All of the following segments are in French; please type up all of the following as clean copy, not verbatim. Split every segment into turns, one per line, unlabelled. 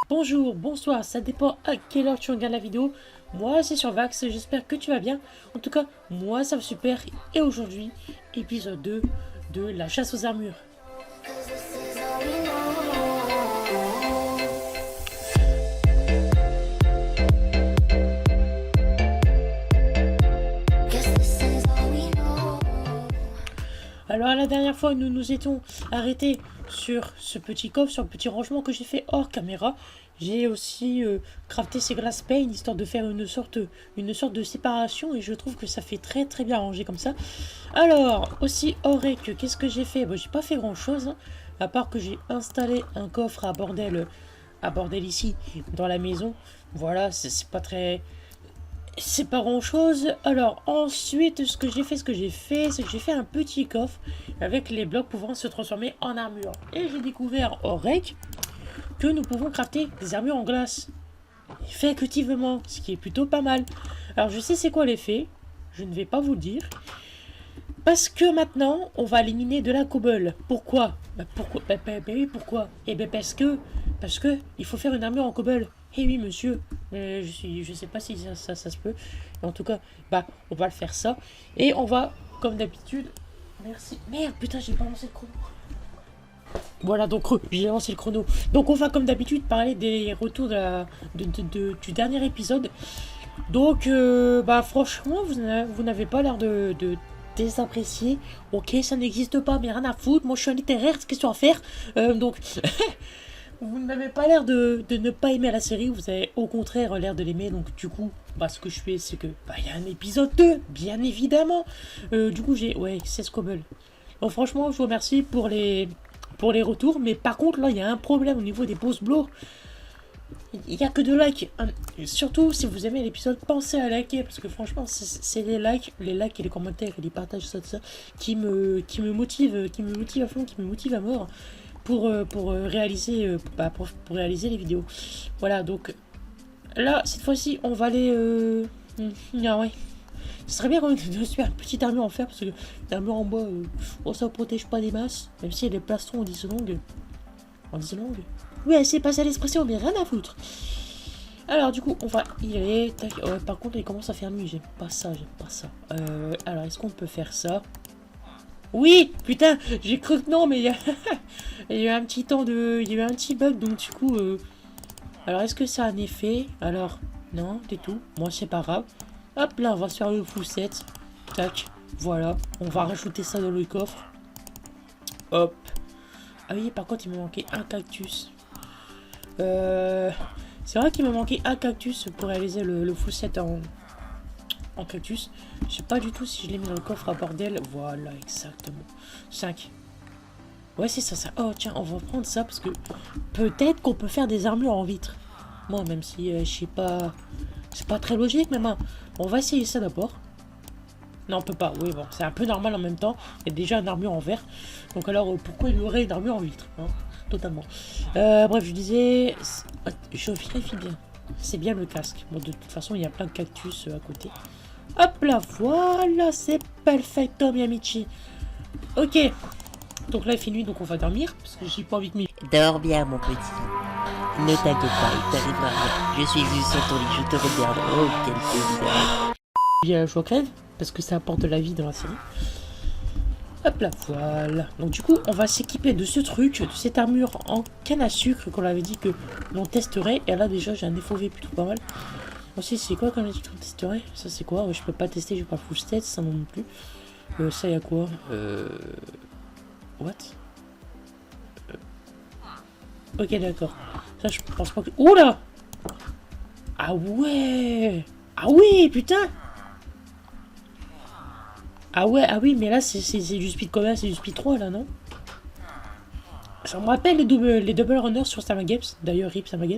Bonjour, bonsoir, ça dépend à quelle heure tu regardes la vidéo. Moi c'est Survax, j'espère que tu vas bien. En tout cas, moi ça va super. Et aujourd'hui, épisode 2 de la chasse aux armures. Alors la dernière fois, nous nous étions arrêtés sur ce petit coffre, sur le petit rangement que j'ai fait hors caméra. J'ai aussi crafté ces glass pane, histoire de faire une sorte de séparation, et je trouve que ça fait très très bien rangé comme ça. Alors, aussi Aurek, qu'est-ce que j'ai fait? Bon, j'ai pas fait grand chose, hein, à part que j'ai installé un coffre à bordel ici, dans la maison. Voilà, c'est pas très... C'est pas grand chose. Alors ensuite, ce que j'ai fait, c'est que j'ai fait un petit coffre avec les blocs pouvant se transformer en armure. Et j'ai découvert au rec que nous pouvons crafter des armures en glace. Effectivement, ce qui est plutôt pas mal. Alors je sais c'est quoi l'effet, je ne vais pas vous le dire. Parce que maintenant, on va éliminer de la cobble. Pourquoi? Oui, pourquoi? Eh bien parce que il faut faire une armure en cobble. Eh oui, monsieur. Je sais pas si ça se peut. Mais en tout cas, on va le faire ça. Et on va, comme d'habitude... Merci. Merde, putain, j'ai pas lancé le chrono. Voilà, donc j'ai lancé le chrono. Donc on va, comme d'habitude, parler des retours du dernier épisode. Donc, franchement, vous n'avez pas l'air de désapprécier. Ok, ça n'existe pas, mais rien à foutre. Moi, je suis un littéraire, qu'est-ce qu'il y a à faire? Donc... Vous n'avez pas l'air de ne pas aimer la série, vous avez au contraire l'air de l'aimer, donc du coup, ce que je fais, c'est que, il y a un épisode 2, bien évidemment. Du coup, j'ai, 16 cobble. Donc franchement, je vous remercie pour les retours, mais par contre, là, il y a un problème au niveau des posts blows. Il n'y a que 2 likes. Surtout, si vous aimez l'épisode, pensez à liker, parce que franchement, c'est les likes et les commentaires et les partages, ça, qui me motive à fond, qui me motive à mort. Pour réaliser les vidéos. Voilà, donc là cette fois-ci on va aller ouais, ce serait bien quand même de se faire une petite armure en fer, parce que l'armure en bois ça protège pas des masses, même si les plastrons en 10 longues. Ouais, c'est pas ça l'expression, mais rien à foutre. Alors du coup on va y aller. Tac. Ouais, par contre il commence à faire nuit, j'aime pas ça. Alors est-ce qu'on peut faire ça? Oui, putain, j'ai cru que non, mais il y a eu un petit il y a eu un petit bug, donc du coup... Alors, est-ce que ça a un effet? Alors, non, c'est tout. Moi, c'est pas grave. Hop, là, on va se faire le full set. Tac, voilà. On va rajouter ça dans le coffre. Hop. Ah oui, par contre, il me manquait un cactus. C'est vrai qu'il me manquait un cactus pour réaliser le full set en cactus. Je sais pas du tout si je l'ai mis dans le coffre à bordel. Voilà, exactement. 5. Ouais, c'est ça. Oh, tiens, on va prendre ça parce que peut-être qu'on peut faire des armures en vitre. Moi, même si je sais pas... C'est pas très logique, mais on va essayer ça d'abord. Non, on peut pas. Oui, bon, c'est un peu normal en même temps. Il y a déjà une armure en verre. Donc alors, pourquoi il y aurait une armure en vitre, hein? Totalement. Bref, je disais... Je vérifie bien. C'est bien le casque. Bon, de toute façon, il y a plein de cactus à côté. Hop là, voilà, c'est perfecto, mi amici. Ok, donc là il fait nuit, donc on va dormir, parce que j'ai pas envie de m'y...
Dors bien, mon petit. Ne t'inquiète pas, il t'arrivera rien. Je suis juste sur ton lit, je te regarde. Oh, quel plaisir.
Je crève, parce que ça apporte de la vie dans la série. Hop là, voilà. Donc du coup, on va s'équiper de ce truc, de cette armure en canne à sucre qu'on avait dit que l'on testerait. Et là déjà, j'ai un FOV plutôt pas mal. Ensuite, c'est quoi comme dit qu'on testerait? Ça c'est quoi? Je peux pas tester, j'ai pas full set, ça non plus. Ça y a quoi? What? Ok, d'accord. Ça, je pense pas que... Oula! Ah ouais! Ah oui, putain! Ah ouais, ah oui, mais là, c'est du speed combien? C'est du speed 3, là, non? Ça me rappelle les double runners sur Samagames. D'ailleurs, RIP Samagames.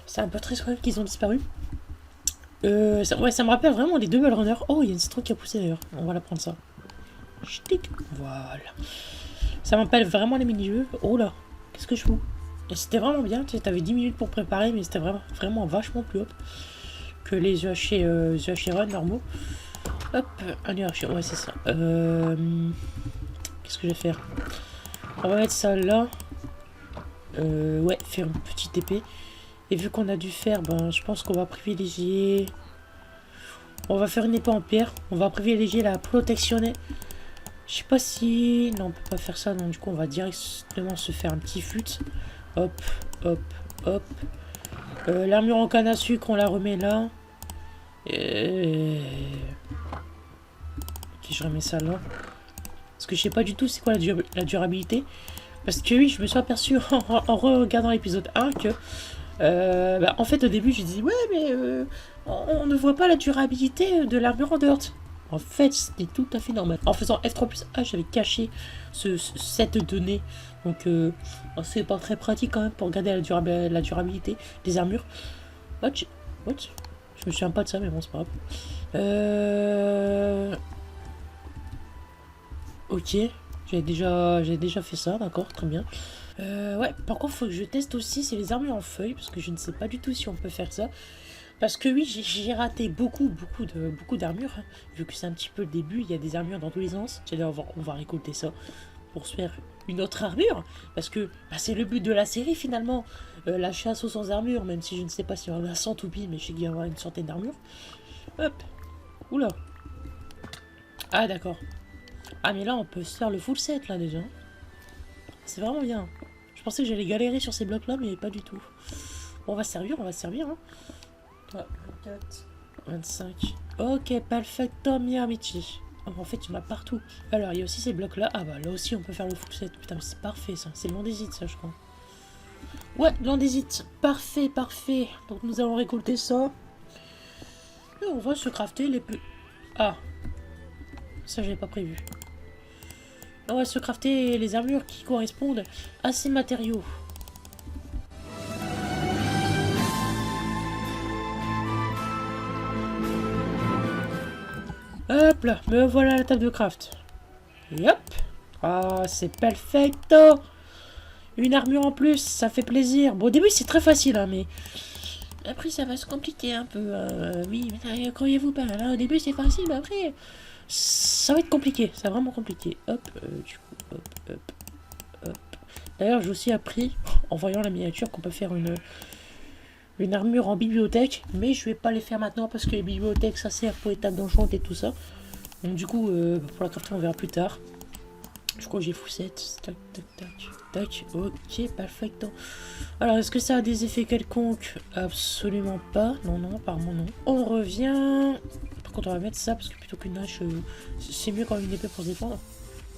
C'est un peu triste quand même qu'ils ont disparu. Ça me rappelle vraiment les double runners. Oh, il y a une citron qui a poussé d'ailleurs. On va la prendre ça. Ch'tic. Voilà. Ça m'appelle vraiment les mini-jeux. Oh là, qu'est-ce que je fous? C'était vraiment bien. Tu sais, t'avais 10 minutes pour préparer, mais c'était vraiment vachement plus haut que les UHC Run normaux. Hop, allez, ouais, c'est ça. Qu'est-ce que je vais faire? On va mettre ça là. Ouais, faire une petite épée. Et vu qu'on a dû faire, ben, je pense qu'on va privilégier... On va faire une épée en pierre. On va privilégier la protection. Je sais pas si... Non, on peut pas faire ça. Donc du coup, on va directement se faire un petit fut. Hop, hop, hop. L'armure en canne à sucre, on la remet là. Ok, je remets ça là. Parce que je sais pas du tout c'est quoi la durabilité. Parce que oui, je me suis aperçu en regardant l'épisode 1 que... bah, en fait, au début, je dis ouais, mais on ne voit pas la durabilité de l'armure en dirt. En fait, c'était tout à fait normal. En faisant F3+H, j'avais caché cette donnée. Donc, c'est pas très pratique quand même pour regarder la durabilité des armures. What? Je me souviens pas de ça, mais bon, c'est pas grave. Ok, j'ai déjà fait ça, d'accord, très bien. Ouais, par contre, faut que je teste aussi, c'est les armures en feuilles, parce que je ne sais pas du tout si on peut faire ça. Parce que oui, j'ai raté beaucoup d'armures, hein. Vu que c'est un petit peu le début, il y a des armures dans tous les sens. On va récolter ça pour se faire une autre armure. Parce que bah, c'est le but de la série finalement. La chasse aux sans armure, même si je ne sais pas si on en a 100 ou pile, mais je sais qu'il y en a une centaine d'armures. Hop, oula. Ah d'accord. Ah mais là on peut se faire le full set là déjà. C'est vraiment bien. Je pensais que j'allais galérer sur ces blocs là, mais pas du tout. Bon, on va se servir, hein. 24, 25. Ok, perfecto, mi amici. Oh, en fait, il y en a partout. Alors, il y a aussi ces blocs-là. Ah bah, là aussi, on peut faire le full set. Putain, mais c'est parfait, ça. C'est l'andésite, ça, je crois. Ouais, l'andésite. Parfait, parfait. Donc, nous allons récolter ça. Et on va se crafter les plus... Ah. Ça, j'avais pas prévu. On va se crafter les armures qui correspondent à ces matériaux. Hop là, me voilà la table de craft. Et hop. Ah, c'est perfecto. Une armure en plus, ça fait plaisir. Bon, au début, c'est très facile, hein, mais... Après, ça va se compliquer un peu. Oui, mais croyez-vous pas. Là, au début, c'est facile, mais après... Ça va être compliqué, c'est vraiment compliqué. Hop, du coup, hop. D'ailleurs, j'ai aussi appris, en voyant la miniature, qu'on peut faire une armure en bibliothèque. Mais je vais pas les faire maintenant, parce que les bibliothèques, ça sert pour les tables d'enchant et tout ça. Donc du coup, pour la crafter, on verra plus tard. Je crois que j'ai foussette. Tac. Ok, perfecto. Alors, est-ce que ça a des effets quelconques? Absolument pas. Non, apparemment non. On revient... Par contre, on va mettre ça, parce que plutôt qu'une hache, c'est mieux quand même une épée pour se défendre.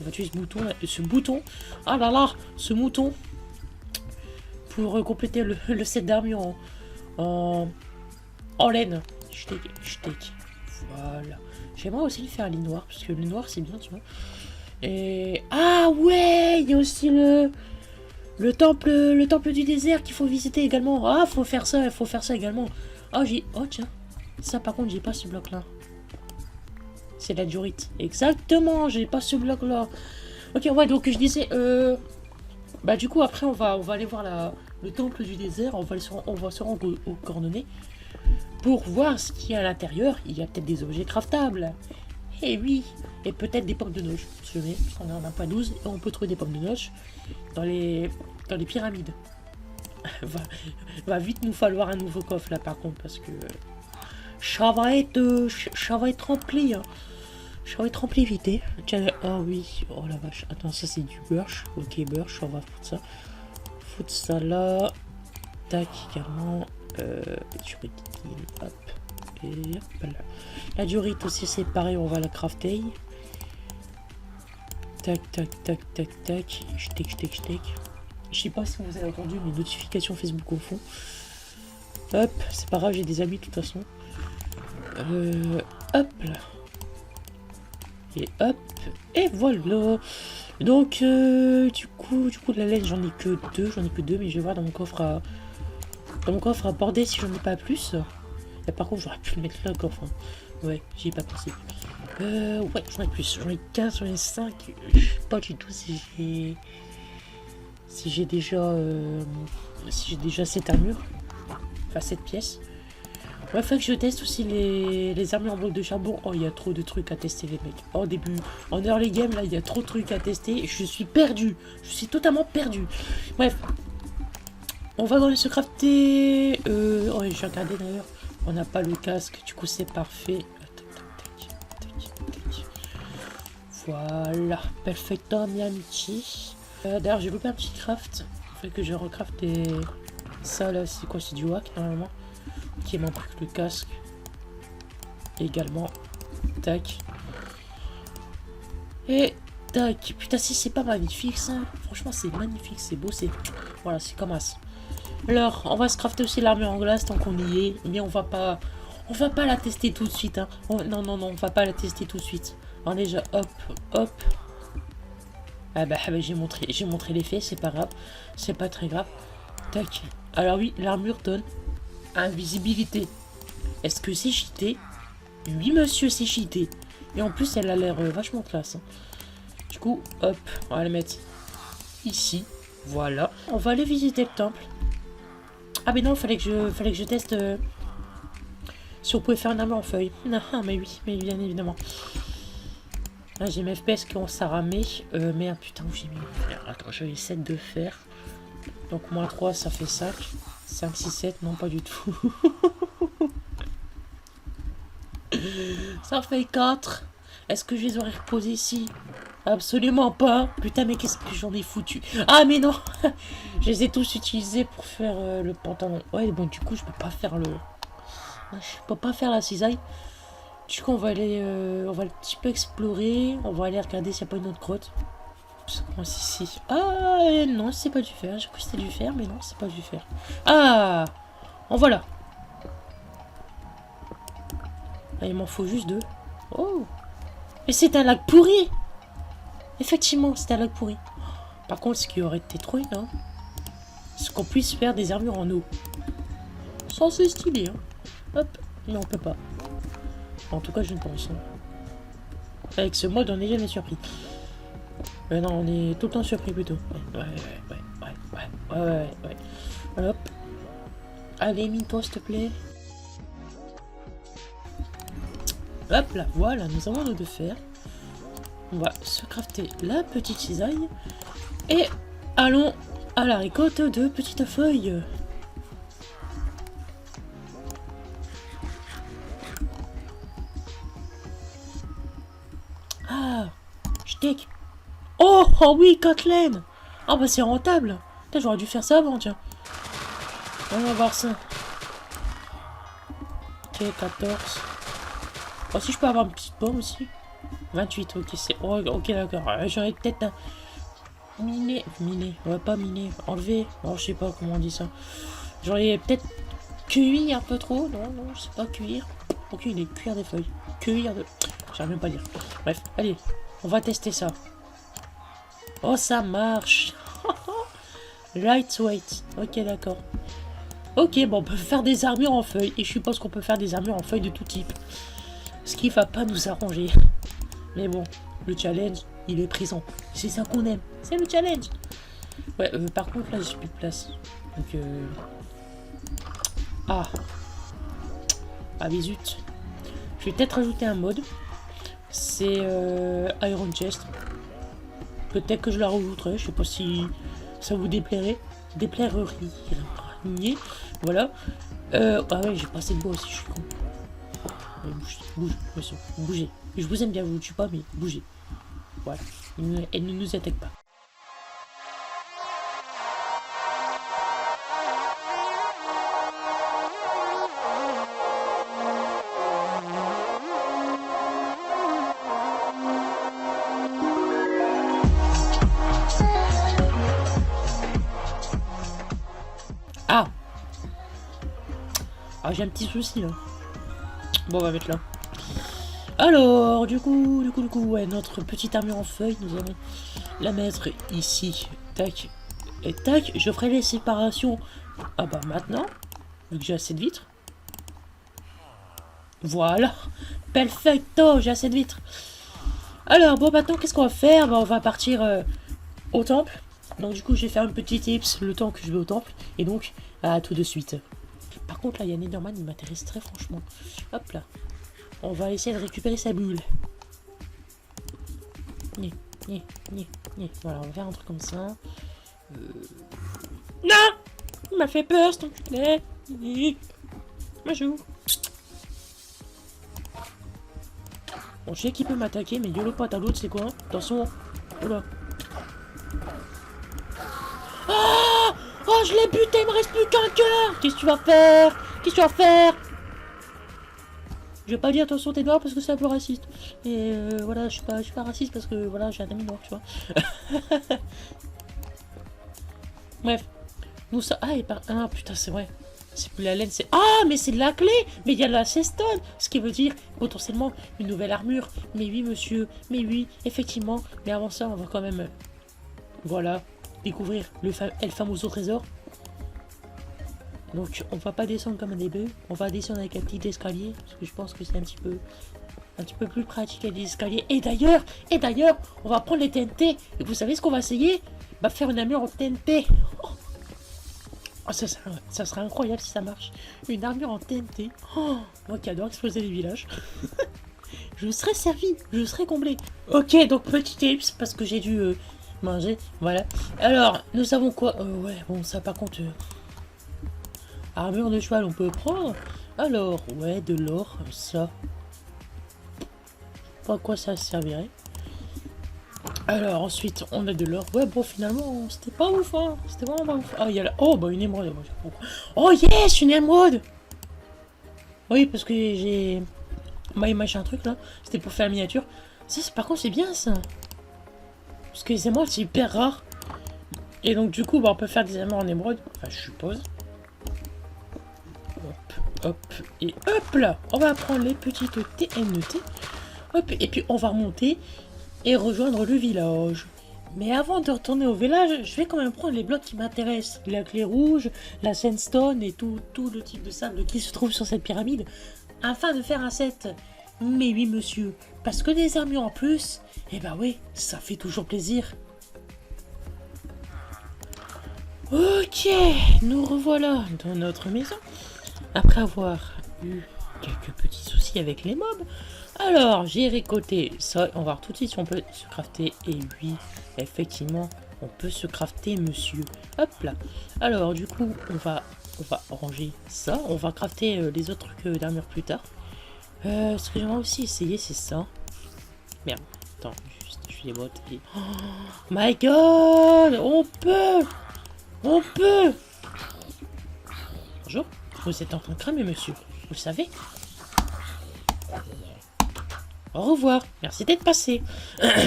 On va tuer ce bouton là. Ce bouton. Ah là là, ce mouton. Pour compléter le set d'armure en laine. Steak. Voilà. J'aimerais aussi le faire à l'île noire, parce que le noir c'est bien, tu vois. Et... Ah ouais, il y a aussi le temple du désert qu'il faut visiter également. Ah, faut faire ça également. Oh, tiens. Ça, par contre, j'ai pas ce bloc-là. C'est la diorite. Exactement, j'ai pas ce bloc-là. Ok, ouais, donc je disais... Bah, du coup, après, on va aller voir le temple du désert. On va se rendre aux coordonnées. Pour voir ce qu'il y a à l'intérieur. Il y a peut-être des objets craftables. Eh oui. Et peut-être des pommes de noche. Je mets, parce qu'on en a pas 12. Et on peut trouver des pommes de noche dans les pyramides. Va vite nous falloir un nouveau coffre là par contre. Parce que ça va être rempli. Hein. Ça va être rempli vite. Hein. Tiens, oh oui. Oh la vache. Attends, ça c'est du birch. Ok, birch. On va foutre ça. Foutre ça là. Tac, également. Hop. Et hop là. La diorite aussi c'est pareil, on va la crafter. Tac. Steak. Je sais pas si vous avez entendu mes notifications Facebook au fond. Hop, c'est pas grave, j'ai des amis de toute façon. Hop là. Et hop. Et voilà. Donc du coup de la laine j'en ai que deux, mais je vais voir dans mon coffre à border si j'en ai pas plus. Et par contre j'aurais pu le mettre là le coffre. Hein. Ouais, j'y ai pas pensé. Ouais, j'en ai plus. J'en ai 15, j'en ai 5. Je sais pas du tout si j'ai déjà cette armure. Enfin, cette pièce. Ouais, faut que je teste aussi les armures en bloc de charbon. Oh, il y a trop de trucs à tester, les mecs. En début, en early game, là, il y a trop de trucs à tester. Je suis perdu. Je suis totalement perdu. Bref. On va dans se crafter. Oh, j'ai regardé d'ailleurs. On n'a pas le casque. Du coup, c'est parfait. Voilà. Perfecto, mi amici. D'ailleurs, j'ai loupé un petit craft. Il faut que je recraft des... Ça, là, c'est quoi? C'est du hack, normalement. Qui m'en pris le casque également. Tac. Et tac. Putain, si c'est pas magnifique ça. Franchement, c'est magnifique, c'est beau, c'est. Voilà, c'est comme as. Alors, on va se crafter aussi l'armure en glace tant qu'on y est. Mais on va pas la tester tout de suite. Hein. Non, non, non, on va pas la tester tout de suite. Alors déjà, hop, hop. Ah bah, j'ai montré l'effet, c'est pas grave. C'est pas très grave. Tac. Alors oui, l'armure donne invisibilité. Est-ce que c'est cheaté? Oui, monsieur, c'est cheaté. Et en plus, elle a l'air vachement classe. Hein. Du coup, hop, on va la mettre ici. Voilà. On va aller visiter le temple. Ah, mais non, fallait que je teste si on pouvait faire une armure en feuille. Non, mais oui, mais bien évidemment. Là, j'ai mes FPS qui ont s'arramé. Merde, putain, où j'ai mis le fer? Attends, j'avais 7 de fer. Donc, moins 3, ça fait 5. 5, 6, 7, non, pas du tout. Ça fait 4. Est-ce que je les aurais reposés ici? Absolument pas. Putain, mais qu'est-ce que j'en ai foutu? Ah, mais non. Je les ai tous utilisés pour faire le pantalon. Ouais, bon, du coup, je peux pas faire le... Je peux pas faire la cisaille. Du coup, on va aller un petit peu explorer. On va aller regarder s'il n'y a pas une autre grotte. Ça commence ici. Ah, non, c'est pas du fer. J'ai cru que c'était du fer, mais non, c'est pas du fer. Ah, en voilà. Ah, il m'en faut juste 2. Oh. Mais c'est un lac pourri. Effectivement, c'est un lac pourri. Par contre, ce qui aurait été trop bien, c'est qu'on puisse faire des armures en eau. Ça, c'est stylé. Hein. Hop. Mais on peut pas. En tout cas, je ne pense. Hein. Avec ce mode, on n'est jamais surpris. Non, on est tout le temps surpris plutôt. Ouais. Hop. Allez, mine-toi, s'il te plaît. Hop là, voilà, nous avons nos 2 fers. On va se crafter la petite cisaille. Et allons à la récolte de petites feuilles. Ah, steak. Oh, oh oui, Kathleen. Ah bah c'est rentable. J'aurais dû faire ça avant, tiens. On va voir ça. Ok, 14. Oh, si je peux avoir une petite pomme aussi. 28, ok, c'est... Oh, ok, d'accord. J'aurais peut-être un... Miné... Ouais, pas miné. Enlevé. Oh, je sais pas comment on dit ça. J'aurais peut-être cueilli un peu trop. Non, je sais pas cuire. Ok, il est cuire des feuilles. Cueillir de... J'arrive même pas à dire. Bref, allez. On va tester ça. Oh, ça marche. Lightweight. Ok, d'accord. Ok, bon, on peut faire des armures en feuilles. Et je suppose qu'on peut faire des armures en feuilles de tout type. Ce qui va pas nous arranger. Mais bon, le challenge, il est présent. C'est ça qu'on aime. C'est le challenge. Ouais, par contre, là, j'ai plus de place. Donc, Ah, mais zut. Je vais peut-être rajouter un mode. C'est Iron Chest. Peut-être que je la rajouterai. Je sais pas si ça vous déplairait. Déplairerie. Voilà. Ah ouais, j'ai pas assez de bois aussi, je suis con. Bougez. Je vous aime bien, je vous tue pas, mais bougez. Voilà. Elle ne nous attaque pas. Ah, j'ai un petit souci là. Bon, on va mettre là. Alors, du coup, ouais, notre petite armure en feuille, nous allons la mettre ici. Tac. Et tac, je ferai les séparations. Ah bah maintenant, vu que j'ai assez de vitres. Voilà. Perfecto, j'ai assez de vitres. Alors, bon, maintenant, qu'est-ce qu'on va faire? Bah, on va partir au temple. Donc, du coup, je vais faire un petit tips le temps que je vais au temple. Et donc, à tout de suite. Par contre, là, il y a Netherman, il m'intéresse très franchement. Hop là. On va essayer de récupérer sa bulle. Ni, ni, ni, ni. Voilà, on va faire un truc comme ça. Non! Il m'a fait peur, cet enculé. Moi, je joue. Bon, je sais qu'il peut m'attaquer, mais yolo pote à l'autre, c'est quoi? Attention. Oula. Ah! Oh, je l'ai buté, il me reste plus qu'un cœur! Qu'est-ce que tu vas faire? Qu'est-ce que tu vas faire? Je vais pas dire attention t'es noir parce que c'est un peu raciste. Et voilà, je suis pas raciste parce que voilà, j'ai un ami noir, tu vois. Bref. Nous ça. Ah, et par. Ah putain, c'est vrai. C'est plus la laine, c'est. Ah, mais c'est de la clé! Mais il y a de la cestone! Ce qui veut dire potentiellement une nouvelle armure. Mais oui, monsieur. Mais oui, effectivement. Mais avant ça, on va quand même. Voilà. Découvrir le famoso trésor. Donc on va pas descendre comme un début, on va descendre avec un petit escalier, parce que je pense que c'est un petit peu plus pratique avec des escaliers. Et d'ailleurs, on va prendre les TNT, et vous savez ce qu'on va essayer? Bah faire une armure en TNT. Oh, ça sera incroyable si ça marche. Une armure en TNT. Oh, moi qui adore exploser les villages. Je serai servi, je serai comblé. Ok, donc petit tips, parce que j'ai dû manger, voilà. Alors, nous avons quoi? Ouais, bon ça par contre... Armure de cheval, on peut prendre. Alors, ouais, de l'or, ça. Pas à quoi ça servirait. Alors, ensuite, on a de l'or. Ouais, bon, finalement, c'était pas ouf, hein. C'était vraiment pas ouf. Ah, il y a là. Oh, bah, une émeraude. Oh, yes, une émeraude. Oui, parce que j'ai... Bah, machin truc, là. C'était pour faire la miniature. Ça, par contre, c'est bien, ça. Parce que les émeraudes, c'est hyper rare. Et donc, du coup, bah, on peut faire des émeraudes en émeraude. Enfin, je suppose. Hop, et hop là, on va prendre les petites TNT, hop, et puis on va remonter et rejoindre le village. Mais avant de retourner au village, je vais quand même prendre les blocs qui m'intéressent. La clé rouge, la sandstone et tout le type de sable qui se trouve sur cette pyramide, afin de faire un set. Mais oui monsieur, parce que des armures en plus, eh ben oui, ça fait toujours plaisir. Ok, nous revoilà dans notre maison. Après avoir eu quelques petits soucis avec les mobs, alors j'ai récolté ça. On va voir tout de suite si on peut se crafter. Et oui, effectivement, on peut se crafter, monsieur. Hop là. Alors du coup, on va ranger ça. On va crafter les autres trucs d'armure plus tard. Ce que j'aimerais aussi essayer, c'est ça. Merde. Attends, juste, je suis les bottes. Et... Oh my god, on peut. Bonjour. Vous êtes en train de cramer, monsieur. Vous le savez. Au revoir. Merci d'être passé.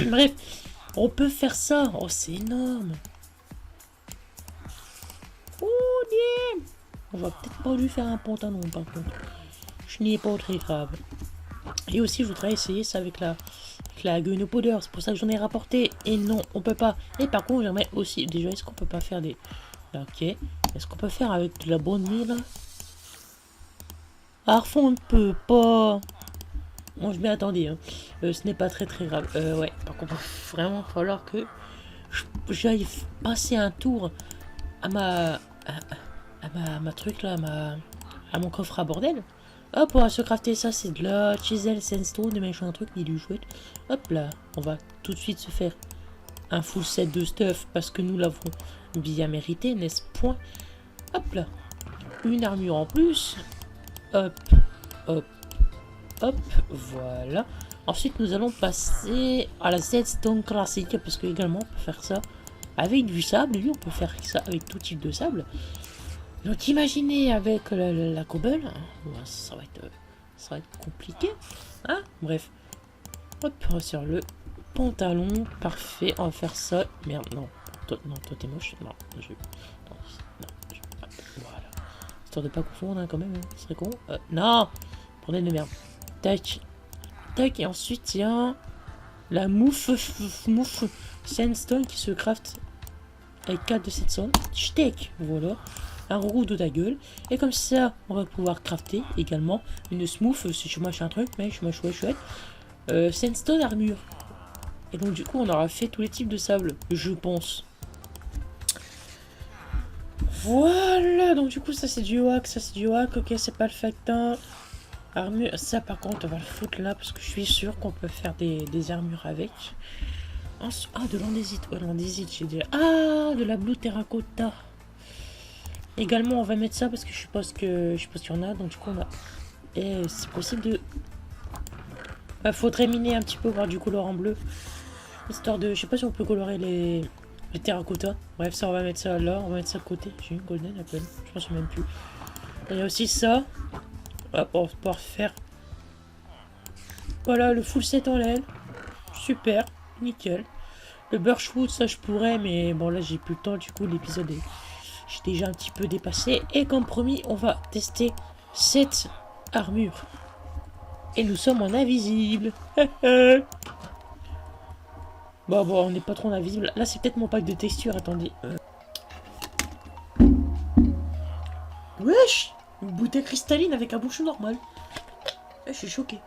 Bref, on peut faire ça. Oh, c'est énorme. Oh, bien. On va peut-être pas lui faire un pantalon, par contre. Je n'y ai pas très grave. Et aussi, je voudrais essayer ça avec la gunpowder. C'est pour ça que j'en ai rapporté. Et non, on peut pas. Et par contre, j'aimerais aussi... Déjà, est-ce qu'on peut pas faire des... Ok. Est-ce qu'on peut faire avec de la bonne mine? Parfois on ne peut pas. Bon, je m'y attendais. Hein. Ce n'est pas très grave. Ouais, par contre, il va vraiment falloir que j'aille passer un tour à ma truc là, à mon coffre à bordel. Hop, on va se crafter ça. C'est de la chisel, sandstone, de machin, un truc, ni du chouette. Hop là, on va tout de suite se faire un full set de stuff parce que nous l'avons bien mérité, n'est-ce point? Hop là, une armure en plus. Hop, hop, hop, voilà. Ensuite, nous allons passer à la sandstone classique, parce que également, on peut faire ça avec du sable. Oui, on peut faire ça avec tout type de sable. Donc, imaginez avec la cobble, hein, ça va être compliqué. Hein, bref. Hop, sur le pantalon, parfait. On va faire ça. Merde, non, toi t'es moche. Non, voilà. Histoire de pas confondre hein, quand même, hein. Ce serait con. Non, bordel de merde. Tac, tac, et ensuite il y a la mouffe sandstone qui se craft avec 4 de cette sonde. Steak, voilà. Un roux de ta gueule. Et comme ça, on va pouvoir crafter également une smooth, si je machin un truc, mais je mâche chouette. Sandstone armure. Et donc du coup, on aura fait tous les types de sable, je pense. Voilà, donc du coup ça c'est du hack, ça c'est du hack, ok c'est pas le factin. Armure, ça par contre on va le foutre là parce que je suis sûr qu'on peut faire des armures avec. Ah de l'andésite, ouais l'andésite j'ai dit. Ah de la blue terracotta. Également on va mettre ça parce que je suppose qu'il y en a, donc du coup on a. Et c'est possible de. Bah, faudrait miner un petit peu, voir du color en bleu. Histoire de. Je sais pas si on peut colorer les terracotta. Bref, ça on va mettre ça là, on va mettre ça de côté. J'ai une golden à peine, je pense même plus. Et il y a aussi ça. Voilà, pour pouvoir faire. Voilà, le full set en laine. Super, nickel. Le birchwood, ça je pourrais, mais bon là j'ai plus le temps, du coup l'épisode est. J'ai déjà un petit peu dépassé. Et comme promis, on va tester cette armure. Et nous sommes en invisible. Bon, on n'est pas trop en invisible. Là, c'est peut-être mon pack de texture. Attendez. Wesh! Une bouteille cristalline avec un bouchon normal. Je suis choqué.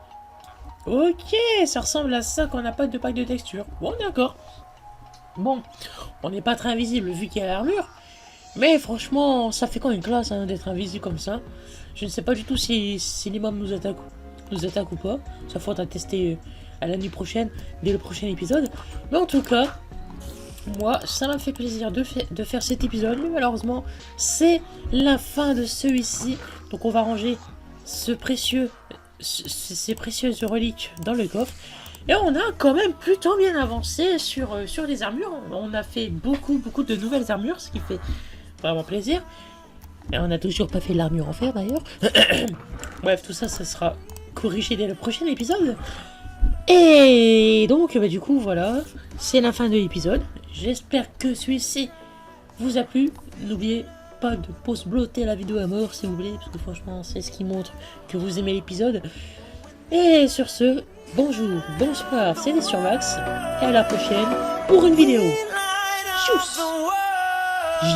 Ok, ça ressemble à ça qu'on n'a pas de pack de texture. Bon, d'accord. Bon, on n'est pas très invisible vu qu'il y a l'armure. Mais franchement, ça fait quand même classe hein, d'être invisible comme ça. Je ne sais pas du tout si les mobs nous attaquent ou pas. Ça faudra tester à la nuit prochaine, dès le prochain épisode. Mais en tout cas, moi, ça m'a fait plaisir de faire cet épisode. Mais malheureusement, c'est la fin de celui-ci. Donc on va ranger ces précieuses reliques dans le coffre. Et on a quand même plutôt bien avancé sur les armures. On a fait beaucoup de nouvelles armures, ce qui fait vraiment plaisir. Et on n'a toujours pas fait l'armure en fer d'ailleurs. Bref, tout ça, ça sera corrigé dès le prochain épisode. Et donc, bah, du coup, voilà, c'est la fin de l'épisode. J'espère que celui-ci vous a plu. N'oubliez pas de post-blotter la vidéo à mort si vous voulez, parce que franchement, c'est ce qui montre que vous aimez l'épisode. Et sur ce, bonjour, bonsoir, c'est les Surmax, et à la prochaine pour une vidéo. Tchuss. J.